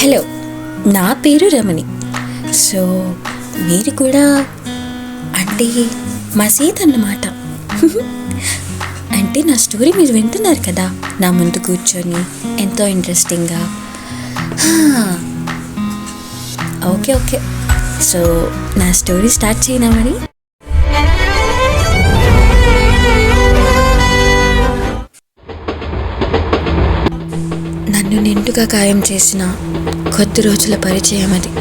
Hello, నా పేరు రమణి. So మీరు కూడా అంటే మా సీత అన్నమాట. అంటే నా స్టోరీ మీరు వింటున్నారు కదా, నా ముందు కూర్చొని ఎంతో ఇంట్రెస్టింగ్గా. ఓకే ఓకే, సో నా స్టోరీ స్టార్ట్ చేయనా మరి? నన్ను నిండుగా గాయం చేసిన కొద్ది రోజుల పరిచయం అది.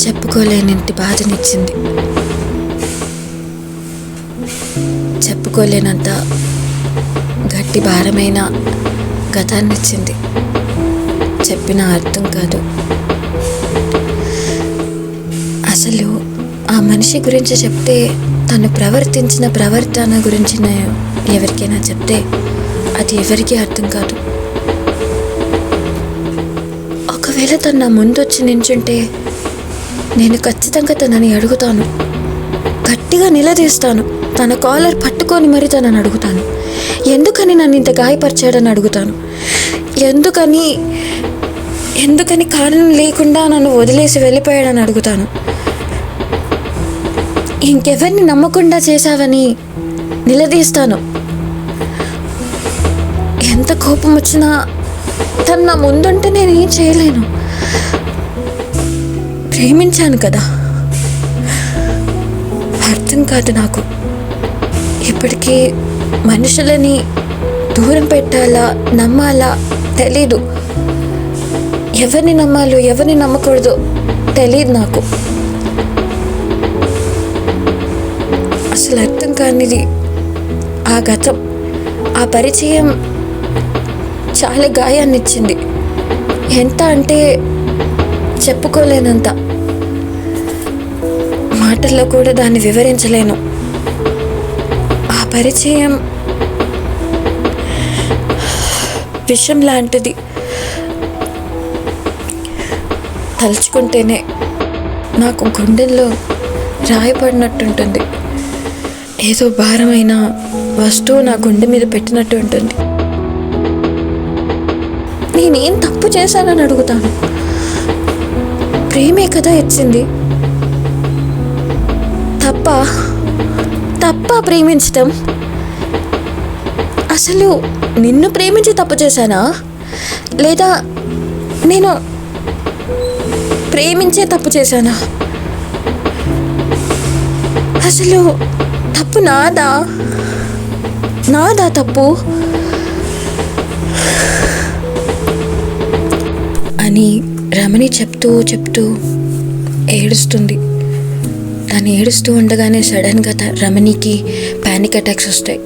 చెప్పుకోలేనంత బాధనిచ్చింది, చెప్పుకోలేనంత గట్టి భారమైన గతాన్నిచ్చింది. చెప్పిన అర్థం కాదు. అసలు ఆ మనిషి గురించి చెప్తే, తను ప్రవర్తించిన ప్రవర్తన గురించి ఎవరికైనా చెప్తే అది ఎవరికీ అర్థం కాదు. ఒకవేళ తను నా ముందు వచ్చి నించుంటే నేను ఖచ్చితంగా తనని అడుగుతాను, గట్టిగా నిలదీస్తాను, తన కాలర్ పట్టుకొని మరి తనని అడుగుతాను, ఎందుకని నన్ను ఇంత గాయపరిచాడని అడుగుతాను, ఎందుకని కారణం లేకుండా నన్ను వదిలేసి వెళ్ళిపోయాడని అడుగుతాను, ఇంకెవరిని నమ్మకుండా చేశావని నిలదీస్తాను. ఎంత కోపం వచ్చినా తను నా ముందుంటే నేను ఏం చేయలేను. ప్రేమించాను కదా, అర్థం కాదు నాకు. ఇప్పటికీ మనుషులని దూరం పెట్టాలా నమ్మాలా తెలీదు. ఎవరిని నమ్మాలో ఎవరిని నమ్మకూడదో తెలీదు నాకు. అసలు అర్థం కానిది ఆ గతం. ఆ పరిచయం చాలా గాయాన్ని ఇచ్చింది. ఎంత అంటే చెప్పుకోలేనంత. మాటల్లో కూడా దాన్ని వివరించలేను. ఆ పరిచయం విషం లాంటిది. తలుచుకుంటేనే నాకు గుండెల్లో రాయపడినట్టుంటుంది. ఏదో భారమైన వస్తువు నా గుండె మీద పెట్టినట్టు ఉంటుంది. నేనేం తప్పు చేశానని అడుగుతాను. ప్రేమే కదా ఇచ్చింది. తప్ప ప్రేమించటం? అసలు నిన్ను ప్రేమించి తప్పు చేశానా, లేదా నేను ప్రేమించే తప్పు చేశానా? అసలు తప్పు నాదా తప్పు అని రమణి చెప్తూ ఏడుస్తుంది. తను ఏడుస్తూ ఉండగానే సడన్గా రమణికి ప్యానిక్ అటాక్స్ వస్తాయి.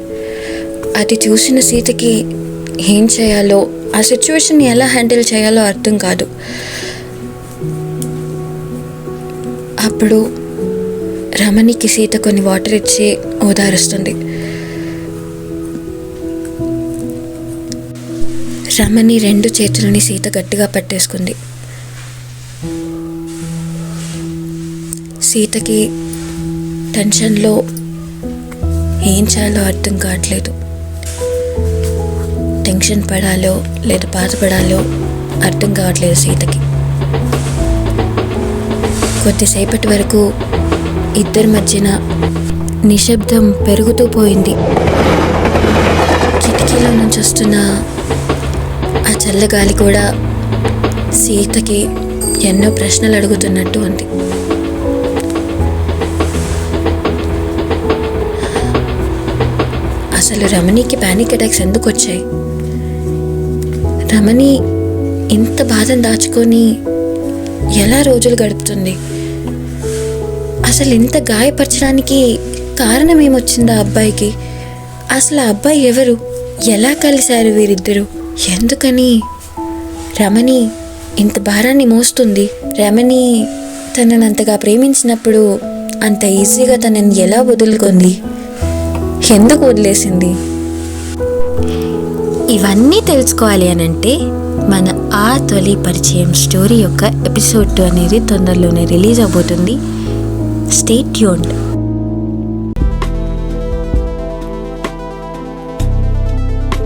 అది చూసిన సీతకి ఏం చేయాలో, ఆ సిచ్యువేషన్ని ఎలా హ్యాండిల్ చేయాలో అర్థం కాదు. అప్పుడు రమణికి సీత కొన్ని వాటర్ ఇచ్చి ఓదారుస్తుంది. రమణి 2 చేతులని సీత గట్టిగా పట్టేసుకుంది. సీతకి టెన్షన్లో ఏం చేయాలో అర్థం కావట్లేదు. టెన్షన్ పడాలో లేదా బాధపడాలో అర్థం కావట్లేదు సీతకి. కొద్దిసేపటి వరకు ఇద్దరి మధ్యన నిశ్శబ్దం పెరుగుతూ పోయింది. కిటికీలో నుంచి వస్తున్న ఆ చల్లగాలి కూడా సీతకి ఎన్నో ప్రశ్నలు అడుగుతున్నట్టు ఉంది. అసలు రమణికి ప్యానిక్ అటాక్స్ ఎందుకు వచ్చాయి? రమణి ఇంత బాధను దాచుకొని ఎలా రోజులు గడుపుతుంది? అసలు ఇంత గాయపరచడానికి కారణం ఏమొచ్చిందా అబ్బాయికి? అసలు ఆ అబ్బాయి ఎవరు? ఎలా కలిశారు వీరిద్దరూ? ఎందుకని రమణి ఇంత భారాన్ని మోస్తుంది? రమణి తనని అంతగా ప్రేమించినప్పుడు అంత ఈజీగా తనని ఎలా వదులుకుంది? ఎందుకు వదిలేసింది? ఇవన్నీ తెలుసుకోవాలి అనంటే మన ఆ తొలి పరిచయం స్టోరీ యొక్క ఎపిసోడ్ 2 అనేది తొందరలోనే రిలీజ్ అవబోతుంది. Stay tuned.